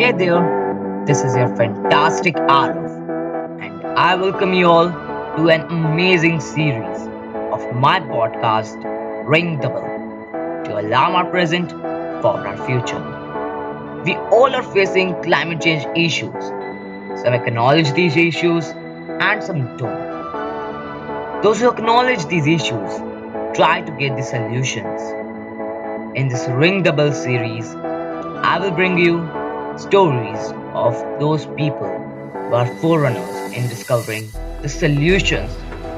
Hey there, this is your fantastic Arav, and I welcome you all to an amazing series of my podcast, Ring the Bell, to alarm our present for our future. We all are facing climate change issues. Some acknowledge these issues and some don't. Those who acknowledge these issues try to get the solutions. In this Ring the Bell series, I will bring you stories of those people who are forerunners in discovering the solutions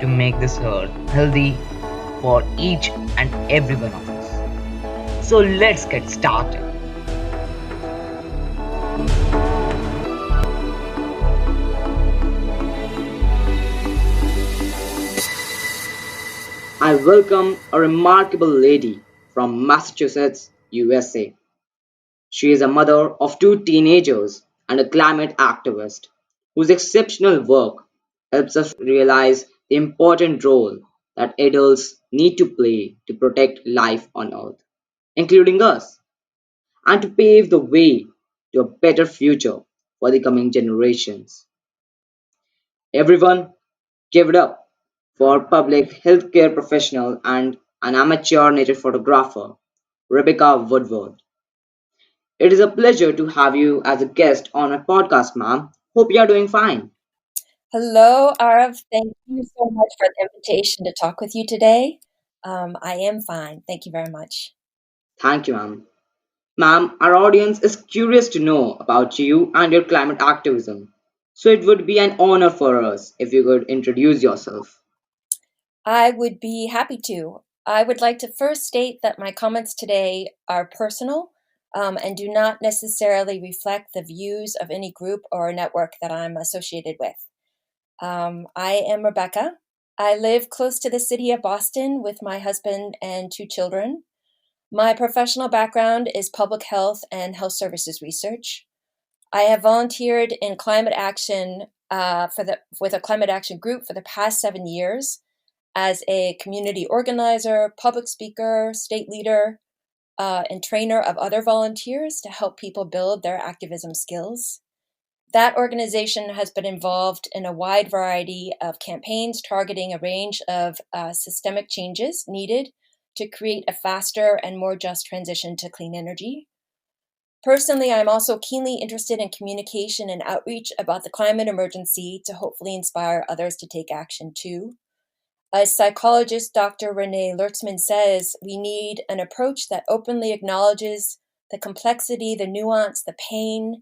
to make this earth healthy for each and every one of us. So let's get started. I welcome a remarkable lady from Massachusetts, USA. She is a mother of two teenagers and a climate activist whose exceptional work helps us realize the important role that adults need to play to protect life on Earth, including us, and to pave the way to a better future for the coming generations. Everyone, give it up for public healthcare professional and an amateur nature photographer, Rebecca Woodward. It is a pleasure to have you as a guest on our podcast, ma'am. Hope you are doing fine. Hello, Arav. Thank you so much for the invitation to talk with you today. I am fine. Thank you very much. Thank you, ma'am. Ma'am, our audience is curious to know about you and your climate activism. So it would be an honor for us if you could introduce yourself. I would be happy to. I would like to first state that my comments today are personal and do not necessarily reflect the views of any group or network that I'm associated with. I am Rebecca. I live close to the city of Boston with my husband and two children. My professional background is public health and health services research. I have volunteered in climate action with a climate action group for the past 7 years as a community organizer, public speaker, state leader, and trainer of other volunteers to help people build their activism skills. That organization has been involved in a wide variety of campaigns targeting a range of systemic changes needed to create a faster and more just transition to clean energy. Personally, I'm also keenly interested in communication and outreach about the climate emergency to hopefully inspire others to take action too. As psychologist Dr. Renee Lertzman says, we need an approach that openly acknowledges the complexity, the nuance, the pain,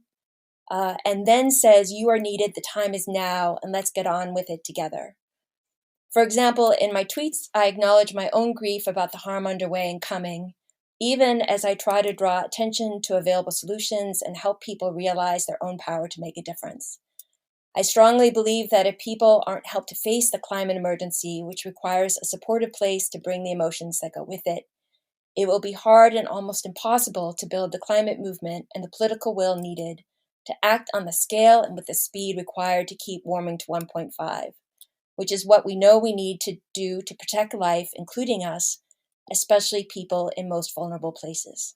and then says, you are needed, the time is now, and let's get on with it together. For example, in my tweets, I acknowledge my own grief about the harm underway and coming, even as I try to draw attention to available solutions and help people realize their own power to make a difference. I strongly believe that if people aren't helped to face the climate emergency, which requires a supportive place to bring the emotions that go with it, it will be hard and almost impossible to build the climate movement and the political will needed to act on the scale and with the speed required to keep warming to 1.5, which is what we know we need to do to protect life, including us, especially people in most vulnerable places.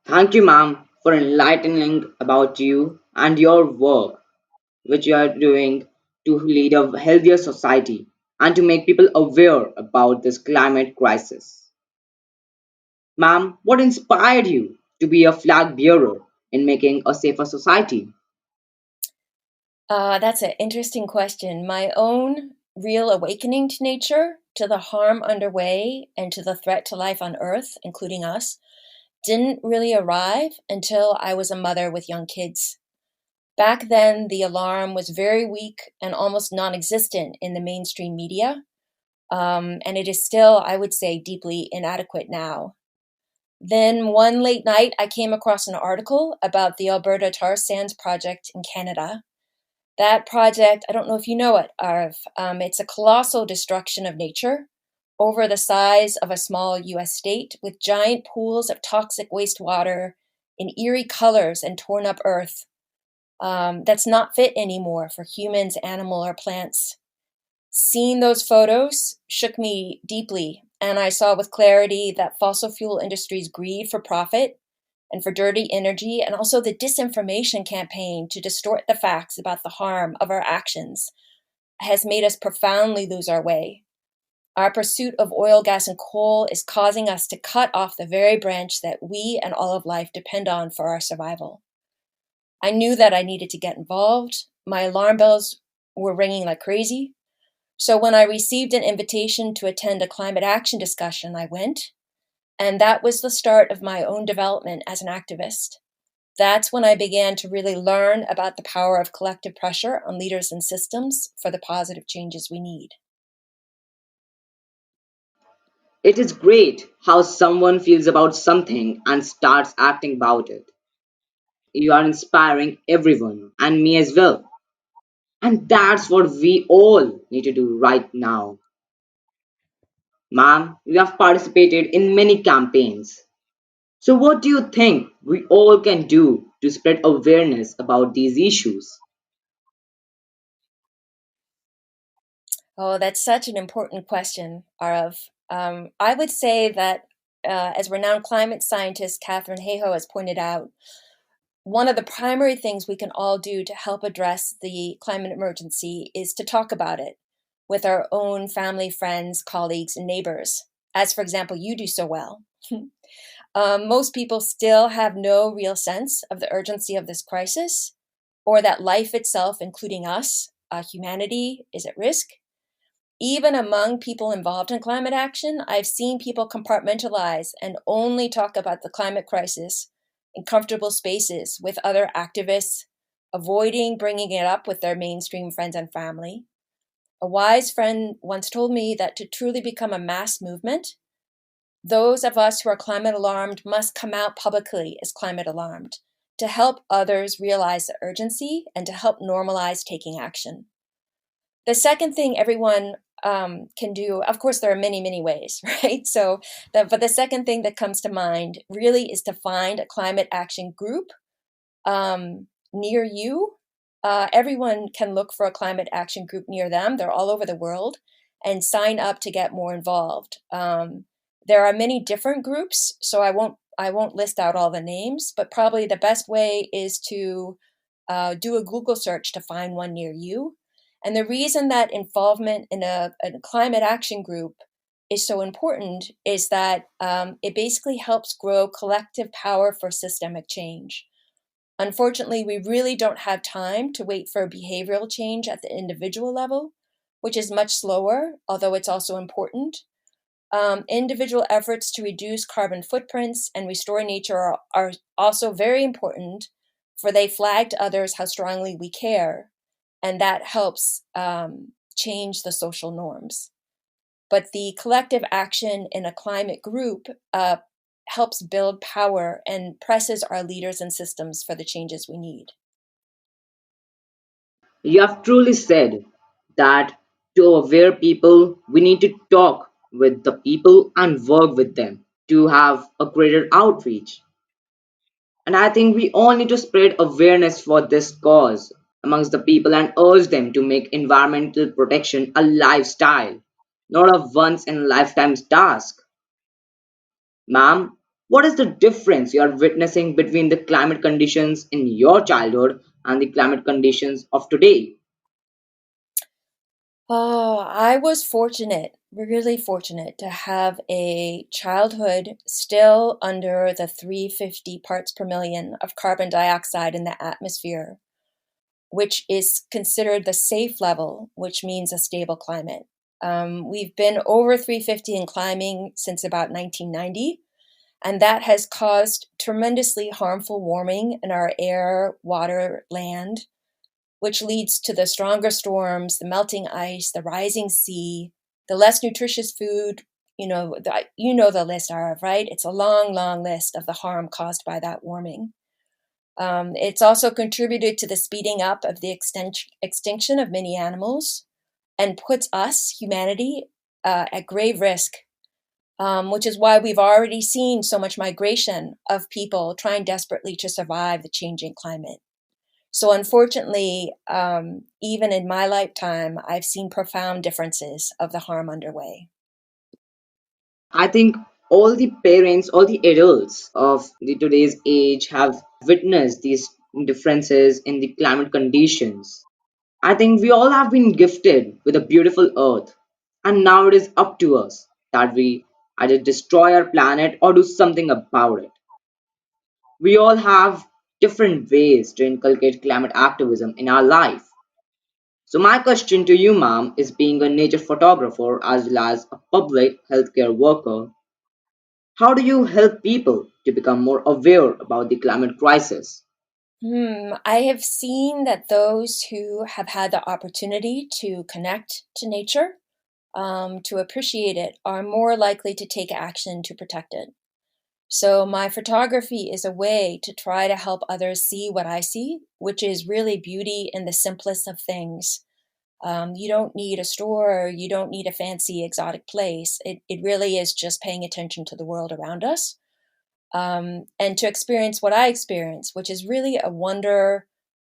Thank you, ma'am, for enlightening about you and your work, which you are doing to lead a healthier society and to make people aware about this climate crisis. Ma'am, what inspired you to be a flag bearer in making a safer society? That's an interesting question. My own real awakening to nature, to the harm underway, and to the threat to life on Earth, including us, didn't really arrive until I was a mother with young kids. Back then, the alarm was very weak and almost non existent in the mainstream media, and it is still, I would say, deeply inadequate now. Then one late night, I came across an article about the Alberta Tar Sands Project in Canada. That project, I don't know if you know it, Arv, it's a colossal destruction of nature over the size of a small US state with giant pools of toxic wastewater in eerie colors and torn up earth that's not fit anymore for humans, animal, or plants. Seeing those photos shook me deeply, and I saw with clarity that fossil fuel industry's greed for profit and for dirty energy, and also the disinformation campaign to distort the facts about the harm of our actions has made us profoundly lose our way. Our pursuit of oil, gas, and coal is causing us to cut off the very branch that we and all of life depend on for our survival. I knew that I needed to get involved. My alarm bells were ringing like crazy. So when I received an invitation to attend a climate action discussion, I went. And that was the start of my own development as an activist. That's when I began to really learn about the power of collective pressure on leaders and systems for the positive changes we need. It is great how someone feels about something and starts acting about it. You are inspiring everyone and me as well. And that's what we all need to do right now. Ma'am, you have participated in many campaigns. So, what do you think we all can do to spread awareness about these issues? Oh, that's such an important question, Arav. I would say that, as renowned climate scientist Katherine Hayhoe has pointed out, one of the primary things we can all do to help address the climate emergency is to talk about it with our own family, friends, colleagues, and neighbors, as, for example, you do so well. Most people still have no real sense of the urgency of this crisis or that life itself, including us, humanity, is at risk. Even among people involved in climate action, I've seen people compartmentalize and only talk about the climate crisis in comfortable spaces with other activists, avoiding bringing it up with their mainstream friends and family. A wise friend once told me that to truly become a mass movement, those of us who are climate alarmed must come out publicly as climate alarmed to help others realize the urgency and to help normalize taking action. The second thing everyone can do, of course, there are many, many ways, right? But the second thing that comes to mind really is to find a climate action group near you. Everyone can look for a climate action group near them. They're all over the world, and sign up to get more involved. There are many different groups, so I won't list out all the names, but probably the best way is to do a Google search to find one near you. And the reason that involvement in a climate action group is so important is that it basically helps grow collective power for systemic change. Unfortunately, we really don't have time to wait for behavioral change at the individual level, which is much slower, although it's also important. Individual efforts to reduce carbon footprints and restore nature are also very important, for they flag to others how strongly we care, and that helps change the social norms. But the collective action in a climate group helps build power and presses our leaders and systems for the changes we need. You have truly said that to aware people, we need to talk with the people and work with them to have a greater outreach. And I think we all need to spread awareness for this cause amongst the people and urge them to make environmental protection a lifestyle, not a once in a lifetime task. Ma'am, what is the difference you are witnessing between the climate conditions in your childhood and the climate conditions of today? Oh, I was fortunate, really fortunate, to have a childhood still under the 350 parts per million of carbon dioxide in the atmosphere, which is considered the safe level, which means a stable climate. We've been over 350 and climbing since about 1990, and that has caused tremendously harmful warming in our air, water, land, which leads to the stronger storms, the melting ice, the rising sea, the less nutritious food. You know the list, Arav, right? It's a long, long list of the harm caused by that warming. It's also contributed to the speeding up of the extinction of many animals and puts us, humanity, at grave risk, which is why we've already seen so much migration of people trying desperately to survive the changing climate. So, unfortunately, even in my lifetime, I've seen profound differences of the harm underway. I think All the parents, all the adults of the today's age have witnessed these differences in the climate conditions. I think we all have been gifted with a beautiful earth, and now it is up to us that we either destroy our planet or do something about it. We all have different ways to inculcate climate activism in our life. So, my question to you, ma'am, is being a nature photographer as well as a public healthcare worker, how do you help people to become more aware about the climate crisis? I have seen that those who have had the opportunity to connect to nature, to appreciate it, are more likely to take action to protect it. So, my photography is a way to try to help others see what I see, which is really beauty in the simplest of things. You don't need a store, you don't need a fancy exotic place. It really is just paying attention to the world around us, and to experience what I experience, which is really a wonder,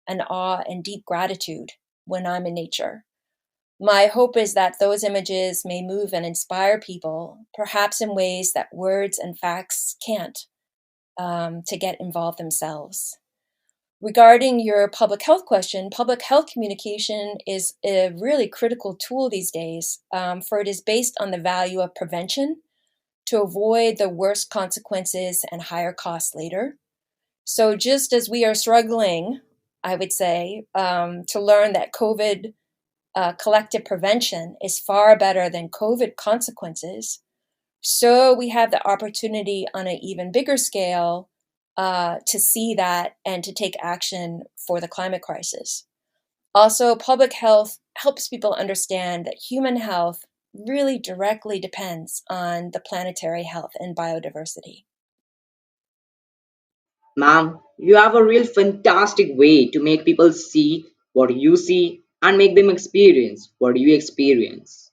an awe, and deep gratitude when I'm in nature. My hope is that those images may move and inspire people, perhaps in ways that words and facts can't, to get involved themselves. Regarding your public health question, public health communication is a really critical tool these days, for it is based on the value of prevention to avoid the worst consequences and higher costs later. So, just as we are struggling, I would say, to learn that COVID collective prevention is far better than COVID consequences, so we have the opportunity on an even bigger scale to see that and to take action for the climate crisis. Also, public health helps people understand that human health really directly depends on the planetary health and biodiversity. Ma'am, you have a real fantastic way to make people see what you see and make them experience what you experience.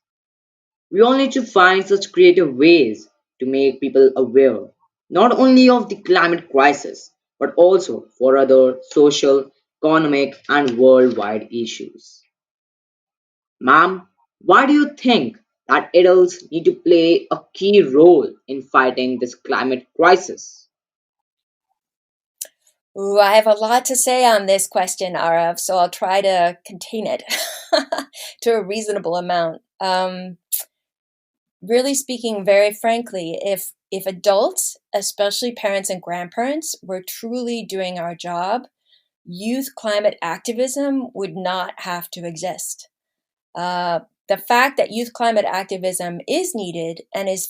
We all need to find such creative ways to make people aware, not only of the climate crisis, but also for other social, economic, and worldwide issues. Ma'am, why do you think that adults need to play a key role in fighting this climate crisis? Ooh, I have a lot to say on this question, Arav, so I'll try to contain it to a reasonable amount. Really speaking very frankly, if adults, especially parents and grandparents, were truly doing our job, youth climate activism would not have to exist. The fact that youth climate activism is needed and is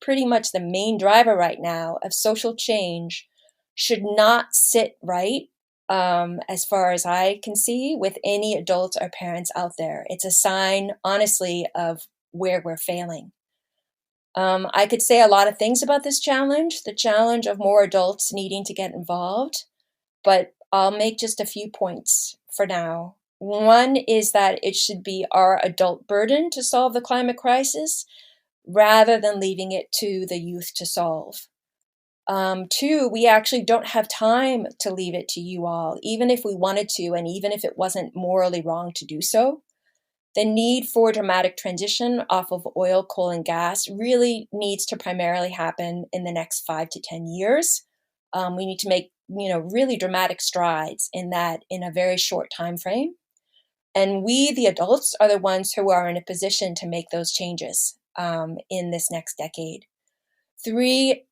pretty much the main driver right now of social change should not sit right, as far as I can see, with any adults or parents out there. It's a sign, honestly, of where we're failing. I could say a lot of things about this challenge, the challenge of more adults needing to get involved, but I'll make just a few points for now. One is that it should be our adult burden to solve the climate crisis rather than leaving it to the youth to solve. Two, we actually don't have time to leave it to you all, even if we wanted to, and even if it wasn't morally wrong to do so. The need for dramatic transition off of oil, coal, and gas really needs to primarily happen in the next 5 to 10 years. We need to make really dramatic strides in that in a very short time frame. And we, the adults, are the ones who are in a position to make those changes in this next decade. Three,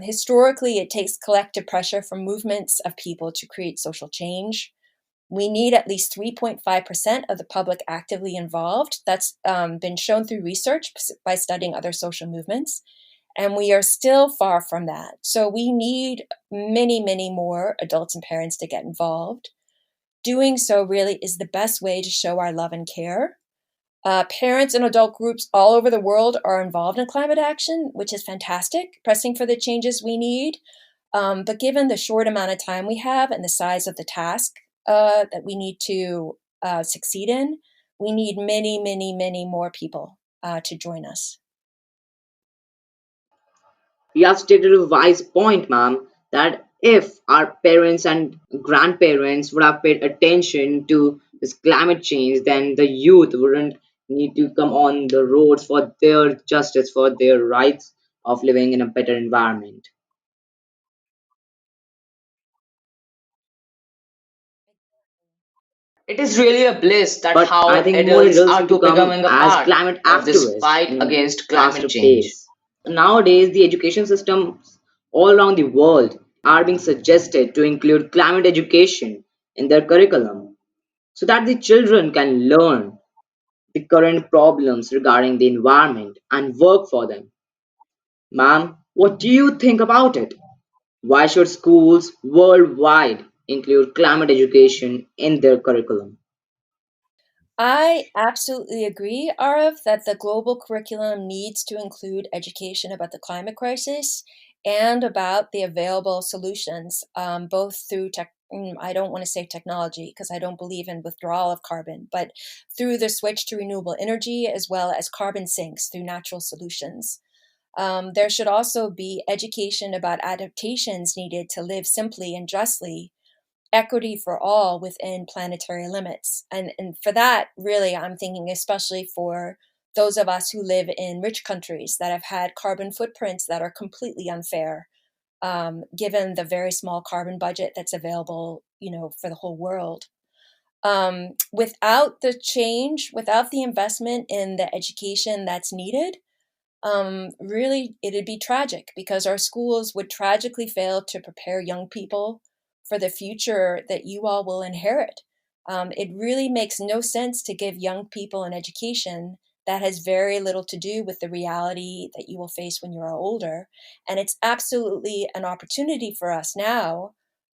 historically, it takes collective pressure from movements of people to create social change. We need at least 3.5% of the public actively involved. That's been shown through research by studying other social movements. And we are still far from that. So we need many, many more adults and parents to get involved. Doing so really is the best way to show our love and care. Parents and adult groups all over the world are involved in climate action, which is fantastic, pressing for the changes we need. But given the short amount of time we have and the size of the task that we need to succeed in, we need many, many, many more people to join us. You have stated a wise point, ma'am, that if our parents and grandparents would have paid attention to this climate change, then the youth wouldn't need to come on the roads for their justice, for their rights. of living in a better environment. It is really a bliss that But I how think more adults adults are need to to come becoming a as part climate of this activists fight in against climate faster change. pace. Nowadays, the education systems all around the world are being suggested to include climate education in their curriculum so that the children can learn the current problems regarding the environment and work for them. Ma'am, what do you think about it? Why should schools worldwide include climate education in their curriculum? I absolutely agree, Arav, that the global curriculum needs to include education about the climate crisis and about the available solutions, both through tech. I don't want to say technology because I don't believe in withdrawal of carbon, but through the switch to renewable energy as well as carbon sinks through natural solutions. There should also be education about adaptations needed to live simply and justly, equity for all within planetary limits. And for that, really, I'm thinking especially for those of us who live in rich countries that have had carbon footprints that are completely unfair, given the very small carbon budget that's available, for the whole world. Without the change, without the investment in the education that's needed, really, it'd be tragic because our schools would tragically fail to prepare young people for the future that you all will inherit. It really makes no sense to give young people an education that has very little to do with the reality that you will face when you are older. And it's absolutely an opportunity for us now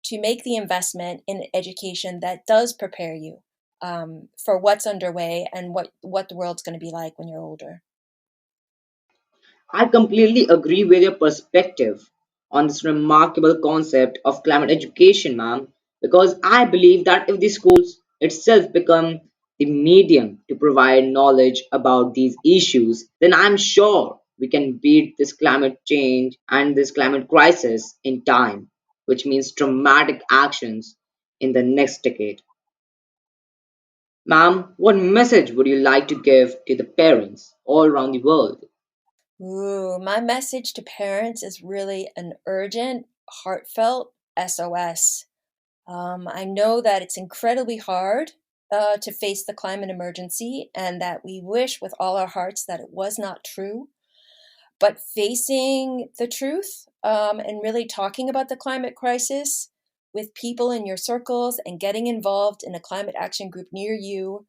to make the investment in education that does prepare you for what's underway and what the world's going to be like when you're older. I completely agree with your perspective on this remarkable concept of climate education, ma'am, because I believe that if the schools itself become the medium to provide knowledge about these issues, then I'm sure we can beat this climate change and this climate crisis in time, which means dramatic actions in the next decade. Ma'am, what message would you like to give to the parents all around the world? Ooh, my message to parents is really an urgent, heartfelt SOS. I know that it's incredibly hard to face the climate emergency and that we wish with all our hearts that it was not true. But facing the truth and really talking about the climate crisis with people in your circles and getting involved in a climate action group near you.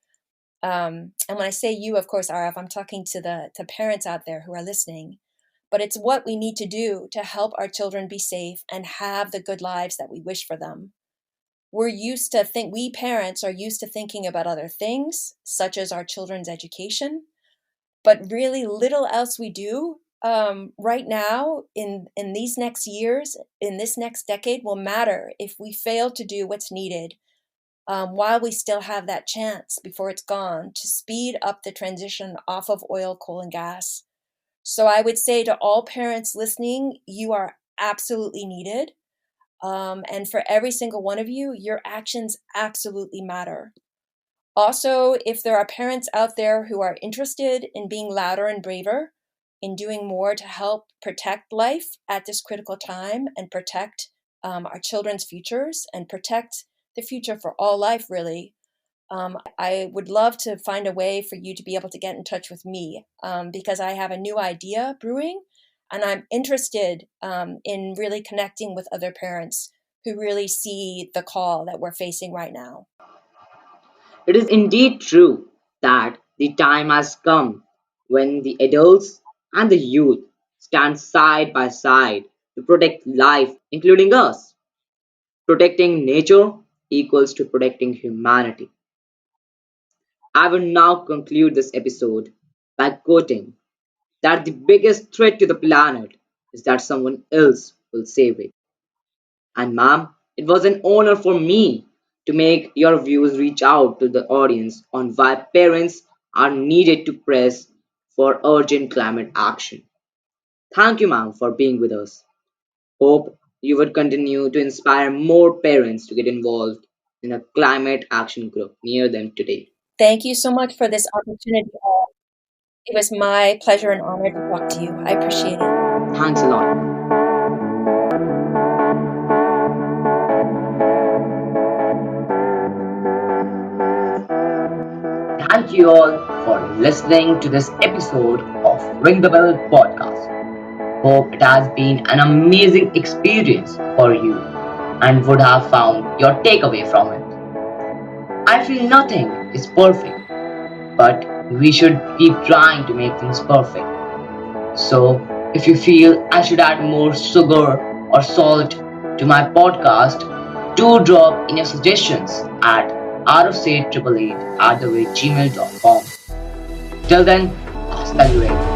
And when I say you, of course, Arif, I'm talking to the parents out there who are listening. But it's what we need to do to help our children be safe and have the good lives that we wish for them. We parents are used to thinking about other things, such as our children's education, but really little else we do right now in these next years, in this next decade, will matter if we fail to do what's needed while we still have that chance before it's gone to speed up the transition off of oil, coal, and gas. So I would say to all parents listening, you are absolutely needed. And for every single one of you, your actions absolutely matter. Also, if there are parents out there who are interested in being louder and braver, in doing more to help protect life at this critical time and protect our children's futures and protect the future for all life, really, I would love to find a way for you to be able to get in touch with me because I have a new idea brewing and I'm interested in really connecting with other parents who really see the call that we're facing right now. It is indeed true that the time has come when the adults and the youth stand side by side to protect life, including us. Protecting nature equals to protecting humanity. I will now conclude this episode by quoting that the biggest threat to the planet is that someone else will save it. And ma'am, it was an honor for me to make your views reach out to the audience on why parents are needed to press for urgent climate action. Thank you, ma'am, for being with us. Hope you would continue to inspire more parents to get involved in a climate action group near them today. Thank you so much for this opportunity. It was my pleasure and honor to talk to you. I appreciate it. Thanks a lot. Thank you all for listening to this episode of Ring the Bell podcast. Hope it has been an amazing experience for you and would have found your takeaway from it. I feel nothing is perfect, but we should keep trying to make things perfect. So, if you feel I should add more sugar or salt to my podcast, do drop in your suggestions at rofsaid888 at the rate gmail.com. Till then, hasta luego.